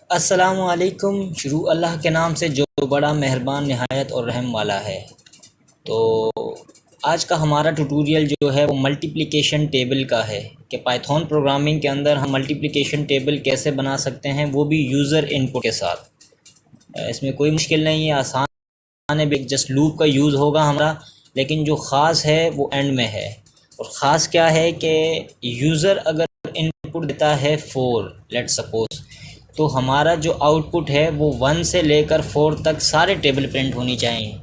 अस्सलामुअलैकुम। शुरू अल्लाह के नाम से जो बड़ा मेहरबान नहायत और रहम वाला है। तो आज का हमारा ट्यूटोरियल जो है वो मल्टीप्लिकेशन टेबल का है कि पाइथन प्रोग्रामिंग के अंदर हम मल्टीप्लिकेशन टेबल कैसे बना सकते हैं, वो भी यूज़र इनपुट के साथ। इसमें कोई मुश्किल नहीं है, आसान है। जस्ट लूप का यूज़ होगा हमारा, लेकिन जो ख़ास है वो एंड में है। और ख़ास क्या है कि यूज़र अगर इनपुट देता है 4, लेट्स सपोज, तो हमारा जो आउटपुट है वो 1 से लेकर 4 तक सारे टेबल प्रिंट होनी चाहिए।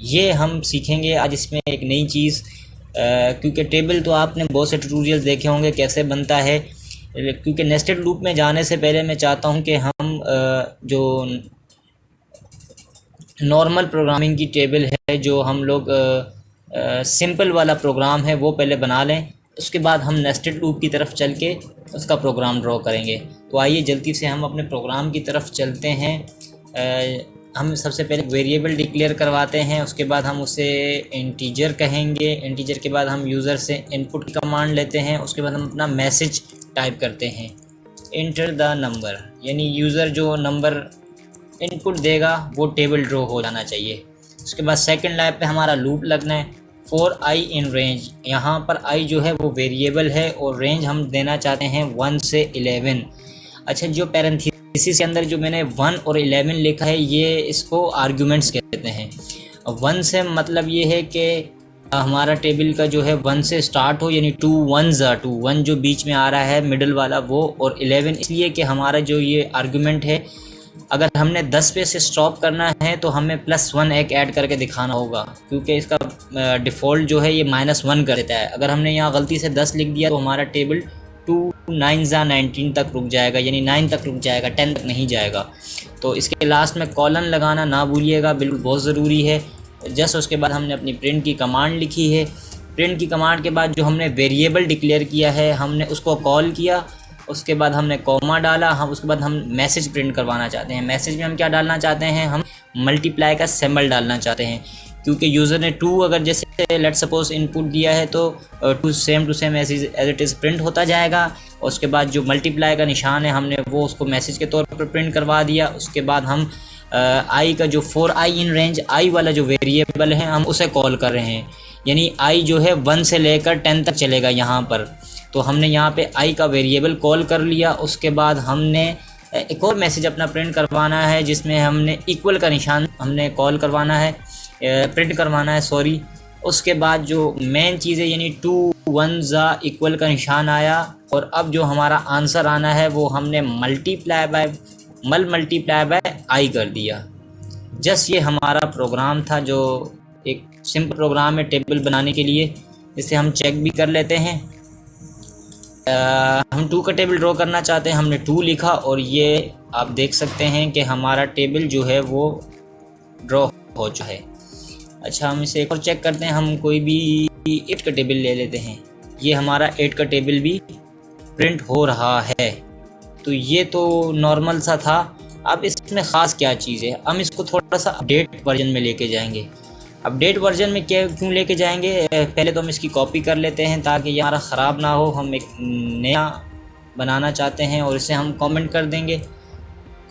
ये हम सीखेंगे आज इसमें एक नई चीज़, क्योंकि टेबल तो आपने बहुत से ट्यूटोरियल्स देखे होंगे कैसे बनता है। क्योंकि नेस्टेड लूप में जाने से पहले मैं चाहता हूँ कि हम जो नॉर्मल प्रोग्रामिंग की टेबल है, जो हम लोग सिंपल वाला प्रोग्राम है, वो पहले बना लें। उसके बाद हम नेस्टेड लूप की तरफ चल के उसका प्रोग्राम ड्रॉ करेंगे। तो आइए जल्दी से हम अपने प्रोग्राम की तरफ चलते हैं। हम सबसे पहले वेरिएबल डिक्लेयर करवाते हैं, उसके बाद हम उसे इंटीजर कहेंगे। इंटीजर के बाद हम यूज़र से इनपुट की कमांड लेते हैं, उसके बाद हम अपना मैसेज टाइप करते हैं, इंटर द नंबर, यानी यूज़र जो नंबर इनपुट देगा वो टेबल ड्रॉ हो जाना चाहिए। उसके बाद सेकंड लाइन पे हमारा लूप लगना है, फॉर आई इन रेंज। यहाँ पर आई जो है वो वेरिएबल है और रेंज हम देना चाहते हैं 1 से 11। अच्छा, जो पैरेंथेसिस के अंदर जो मैंने 1 और 11 लिखा है, ये इसको आर्ग्यूमेंट्स कहते हैं। 1 से मतलब ये है कि हमारा टेबल का जो है 1 से स्टार्ट हो, यानी 2 1s are 2, 1 जो बीच में आ रहा है मिडल वाला वो, और 11 इसलिए कि हमारा जो ये आर्ग्यूमेंट है, अगर हमने 10 पे से स्टॉप करना है तो हमें +1 एक ऐड करके दिखाना होगा, क्योंकि इसका डिफ़ॉल्ट जो है ये -1 कर देता है। अगर हमने यहाँ गलती से 10 लिख दिया तो हमारा टेबल 2 9s are 19 तक रुक जाएगा, यानी 9 तक रुक जाएगा, 10 तक नहीं जाएगा। तो इसके लास्ट में कॉलन लगाना ना भूलिएगा, बिल्कुल बहुत ज़रूरी है। जस्ट उसके बाद हमने अपनी प्रिंट की कमांड लिखी है। प्रिंट की कमांड के बाद जो हमने वेरिएबल डिक्लेयर किया है, हमने उसको कॉल किया, उसके बाद हमने कॉमा डाला। हम उसके बाद हम मैसेज प्रिंट करवाना चाहते हैं। मैसेज में हम क्या डालना चाहते हैं, हम मल्टीप्लाई का सिंबल डालना चाहते हैं, क्योंकि यूज़र ने 2 अगर जैसे लेट सपोज इनपुट दिया है तो 2 same to same as it is print होता जाएगा। और उसके बाद जो मल्टीप्लाई का निशान है हमने वो उसको मैसेज के तौर पर प्रिंट करवा दिया। उसके बाद हम आई का जो 4 आई इन रेंज, आई वाला जो वेरिएबल है हम उसे कॉल कर रहे हैं, यानी आई जो है 1 से लेकर 10 तक चलेगा यहाँ पर। तो हमने यहाँ पे आई का वेरिएबल कॉल कर लिया। उसके बाद हमने एक और मैसेज अपना प्रिंट करवाना है, जिसमें हमने इक्वल का निशान हमने कॉल करवाना है, प्रिंट करवाना है, सॉरी। उसके बाद जो मेन चीज़ है, यानी 2 1s are इक्वल का निशान आया। और अब जो हमारा आंसर आना है वो हमने मल्टीप्लाई बाय आई कर दिया। जस्ट ये हमारा प्रोग्राम था, जो एक सिंपल प्रोग्राम है टेबल बनाने के लिए। इसे हम चेक भी कर लेते हैं। हम 2 का टेबल ड्रॉ करना चाहते हैं, हमने 2 लिखा और ये आप देख सकते हैं कि हमारा टेबल जो है वो ड्रॉ हो चुका है। अच्छा, हम इसे एक और चेक करते हैं। हम कोई भी 8 का टेबल ले लेते हैं, ये हमारा 8 का टेबल भी प्रिंट हो रहा है। तो ये तो नॉर्मल सा था। अब इसमें ख़ास क्या चीज़ है, हम इसको थोड़ा सा अपडेट वर्जन में लेके जाएंगे। अपडेट वर्जन में क्यों लेके जाएंगे, पहले तो हम इसकी कॉपी कर लेते हैं ताकि ये हमारा ख़राब ना हो। हम एक नया बनाना चाहते हैं और इसे हम कमेंट कर देंगे।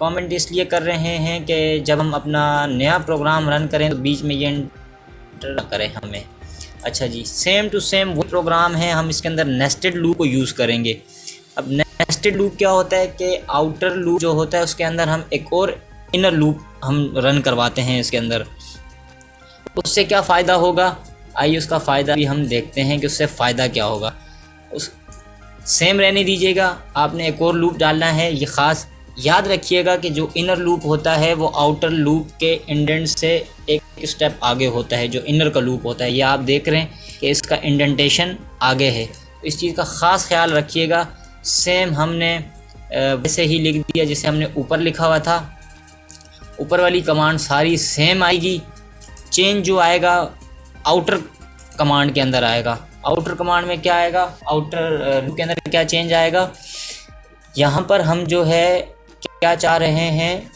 कमेंट इसलिए कर रहे हैं कि जब हम अपना नया प्रोग्राम रन करें तो बीच में ये एंटर ना करें हमें। अच्छा जी, सेम टू सेम वो प्रोग्राम है, हम इसके अंदर नेस्टेड लूप को यूज़ करेंगे। अब नेस्टेड लूप क्या होता है कि आउटर लूप जो होता है उसके अंदर हम एक और इनर लूप हम रन करवाते हैं इसके अंदर। उससे क्या फ़ायदा होगा, आइए उसका फ़ायदा भी हम देखते हैं कि उससे फ़ायदा क्या होगा। उस सेम रहने दीजिएगा, आपने एक और लूप डालना है। ये ख़ास याद रखिएगा कि जो इनर लूप होता है वो आउटर लूप के इंडेंट से एक स्टेप आगे होता है, जो इनर का लूप होता है। ये आप देख रहे हैं कि इसका इंडेंटेशन आगे है, तो इस चीज़ का ख़ास ख्याल रखिएगा। सेम हमने वैसे ही लिख दिया जैसे हमने ऊपर लिखा हुआ था। ऊपर वाली कमांड सारी सेम आएगी, चेंज जो आएगा आउटर कमांड के अंदर आएगा। आउटर कमांड में क्या आएगा, आउटर लूप के अंदर क्या चेंज आएगा। यहाँ पर हम जो है क्या चाह रहे हैं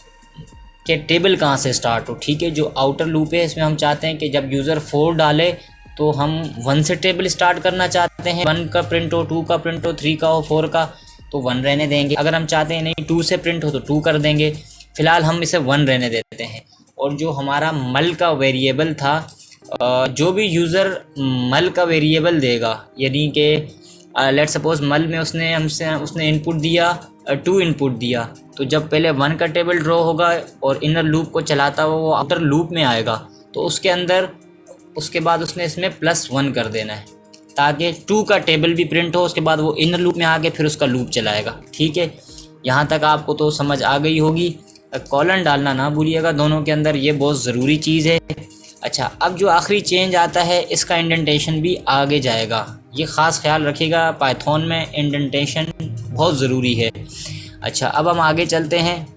कि टेबल कहाँ से स्टार्ट हो। ठीक है, जो आउटर लूप है इसमें हम चाहते हैं कि जब यूज़र 4 डाले तो हम 1 से टेबल स्टार्ट करना चाहते हैं। 1 का प्रिंट हो, 2 का प्रिंट हो, 3 का हो, 4 का। तो 1 रहने देंगे। अगर हम चाहते हैं नहीं 2 से प्रिंट हो तो 2 कर देंगे। फ़िलहाल हम इसे 1 रहने देते हैं। और जो हमारा मल का वेरिएबल था, जो भी यूज़र मल का वेरिएबल देगा, यानी कि लेट्स सपोज मल में उसने इनपुट दिया 2 इनपुट दिया, तो जब पहले 1 का टेबल ड्रॉ होगा और इनर लूप को चलाता हुआ वो आउटर लूप में आएगा, तो उसके अंदर उसके बाद उसने इसमें +1 कर देना है ताकि 2 का टेबल भी प्रिंट हो। उसके बाद वो इनर लूप में आके फिर उसका लूप चलाएगा। ठीक है, यहाँ तक आपको तो समझ आ गई होगी। कॉलन डालना ना भूलिएगा दोनों के अंदर, ये बहुत ज़रूरी चीज़ है। अच्छा, अब जो आखिरी चेंज आता है इसका इंडेंटेशन भी आगे जाएगा, ये ख़ास ख्याल रखिएगा। पाइथन में इंडेंटेशन बहुत ज़रूरी है। अच्छा, अब हम आगे चलते हैं।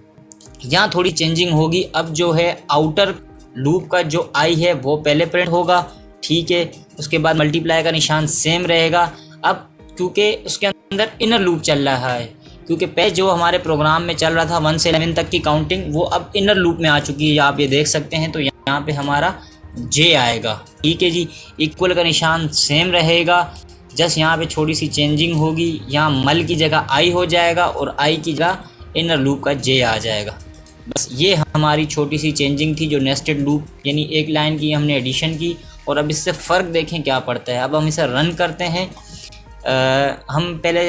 यहाँ थोड़ी चेंजिंग होगी। अब जो है आउटर लूप का जो आई है वो पहले प्रिंट होगा। ठीक है, उसके बाद मल्टीप्लाई का निशान सेम रहेगा। अब क्योंकि उसके अंदर इनर लूप चल रहा है, क्योंकि पहले जो हमारे प्रोग्राम में चल रहा था 1 से 11 तक की काउंटिंग, वो अब इनर लूप में आ चुकी है, आप ये देख सकते हैं। तो यहाँ पे हमारा जे आएगा। ठीक है जी, इक्वल का निशान सेम रहेगा, जस्ट यहाँ पे छोटी सी चेंजिंग होगी। यहाँ मल की जगह आई हो जाएगा और आई की जगह इनर लूप का जे आ जाएगा। बस ये हमारी छोटी सी चेंजिंग थी जो नेस्टेड लूप, यानी एक लाइन की हमने एडिशन की। और अब इससे फ़र्क देखें क्या पड़ता है। अब हम इसे रन करते हैं। हम पहले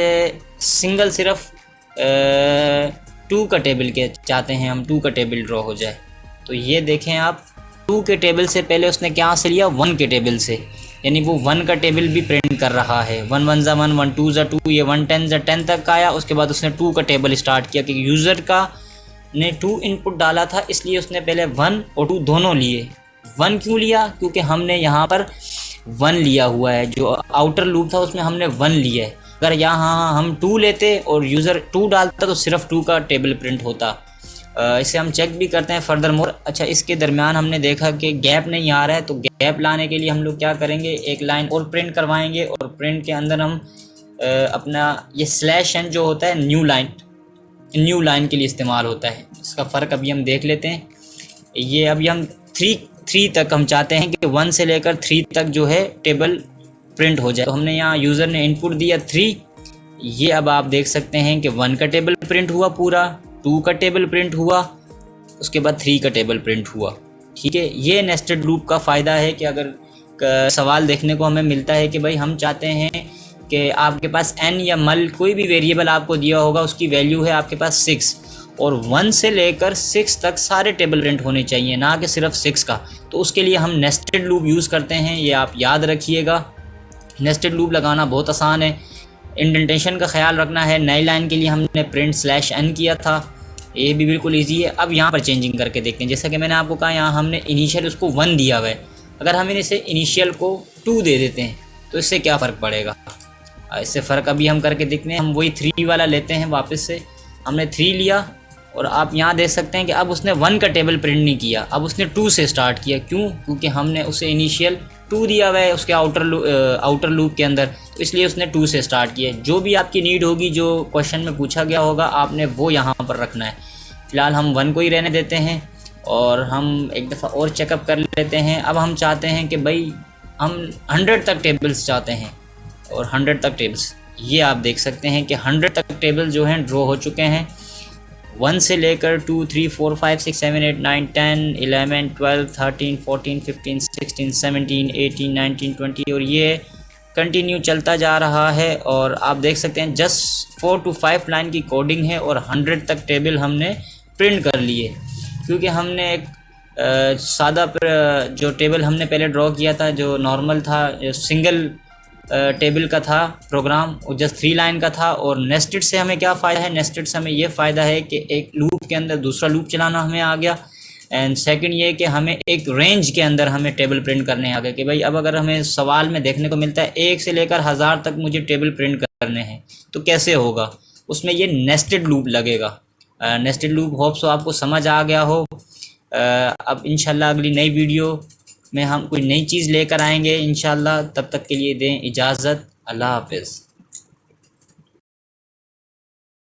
सिंगल सिर्फ 2 का टेबल के चाहते हैं, हम 2 का टेबल ड्रॉ हो जाए। तो ये देखें आप, 2 के टेबल से पहले उसने क्या से लिया, 1 के टेबल से, यानी वो 1 का टेबल भी प्रिंट कर रहा है। 1 1 ज़ा 1, 1 2 ज़ा 2, ये 1 10 ज़ा 10 तक आया। उसके बाद उसने 2 का टेबल स्टार्ट किया, क्योंकि यूज़र का ने 2 इनपुट डाला था, इसलिए उसने पहले 1 और 2 दोनों लिए। 1 क्यों लिया, क्योंकि हमने यहाँ पर 1 लिया हुआ है, जो आउटर लूप था उसमें हमने 1 लिया है। अगर यहाँ हम 2 लेते और यूज़र 2 डालता तो सिर्फ 2 का टेबल प्रिंट होता। इसे हम चेक भी करते हैं फर्दर मोर। अच्छा, इसके दरमियान हमने देखा कि गैप नहीं आ रहा है, तो गैप लाने के लिए हम लोग क्या करेंगे, एक लाइन और प्रिंट करवाएंगे। और प्रिंट के अंदर हम अपना ये /n जो होता है न्यू लाइन के लिए इस्तेमाल होता है। इसका फ़र्क अभी हम देख लेते हैं। ये अभी हम 3 तक हम चाहते हैं कि 1 से लेकर 3 तक जो है टेबल प्रिंट हो जाए। तो हमने यहाँ यूज़र ने इनपुट दिया 3। ये अब आप देख सकते हैं कि 1 का टेबल प्रिंट हुआ पूरा, 2 का टेबल प्रिंट हुआ, उसके बाद 3 का टेबल प्रिंट हुआ। ठीक है, ये नेस्टेड लूप का फ़ायदा है कि अगर सवाल देखने को हमें मिलता है कि भाई हम चाहते हैं कि आपके पास n या मल कोई भी वेरिएबल आपको दिया होगा, उसकी वैल्यू है आपके पास 6 और 1 से लेकर 6 तक सारे टेबल प्रिंट होने चाहिए, ना कि सिर्फ 6 का। तो उसके लिए हम नेस्टेड लूप यूज़ करते हैं, ये आप याद रखिएगा। नेस्टेड लूप लगाना बहुत आसान है। इंडेंटेशन का ख्याल रखना है। नई लाइन के लिए हमने प्रिंट /n किया था, ये भी बिल्कुल इजी है। अब यहाँ पर चेंजिंग करके देखते हैं। जैसा कि मैंने आपको कहा, यहाँ हमने इनिशियल उसको 1 दिया हुआ है। अगर हम इसे इनिशियल को 2 दे देते हैं तो इससे क्या फ़र्क पड़ेगा, इससे फ़र्क अभी हम करके देखते हैं। हम वही 3 वाला लेते हैं वापस से। हमने 3 लिया और आप यहाँ देख सकते हैं कि अब उसने 1 का टेबल प्रिंट नहीं किया, अब उसने 2 से स्टार्ट किया। क्यों, क्योंकि हमने उसे इनिशियल 2 दिया हुआ है उसके आउटर लूप के अंदर, तो इसलिए उसने 2 से स्टार्ट किया। जो भी आपकी नीड होगी, जो क्वेश्चन में पूछा गया होगा, आपने वो यहाँ पर रखना है। फ़िलहाल हम 1 को ही रहने देते हैं और हम एक दफ़ा और चेकअप कर लेते हैं। अब हम चाहते हैं कि भाई हम 100 तक टेबल्स चाहते हैं, और 100 तक टेबल्स, ये आप देख सकते हैं कि 100 तक टेबल जो हैं ड्रॉ हो चुके हैं। 1 से लेकर 2 3 4 5 6 7 8 9 10 11 12 13 14 15 16 17 18 19 20 और ये कंटिन्यू चलता जा रहा है। और आप देख सकते हैं जस्ट 4 to 5 लाइन की कोडिंग है और 100 तक टेबल हमने प्रिंट कर लिए। क्योंकि हमने एक सादा जो टेबल हमने पहले ड्रॉ किया था, जो नॉर्मल था, जो सिंगल टेबल का था प्रोग्राम, वो जस्ट 3 लाइन का था। और नेस्टेड से हमें क्या फ़ायदा है, नेस्टेड से हमें ये फ़ायदा है कि एक लूप के अंदर दूसरा लूप चलाना हमें आ गया। एंड सेकंड ये कि हमें एक रेंज के अंदर हमें टेबल प्रिंट करने आ गए कि भाई अब अगर हमें सवाल में देखने को मिलता है 1 से लेकर 1000 तक मुझे टेबल प्रिंट करने हैं, तो कैसे होगा, उसमें ये नेस्टेड लूप लगेगा। नेस्टेड लूप होप सो आपको समझ आ गया हो। अब इंशाल्लाह अगली नई वीडियो में हम कोई नई चीज़ लेकर आएंगे इंशाल्लाह। तब तक के लिए दें इजाज़त। अल्लाह हाफ़िज़।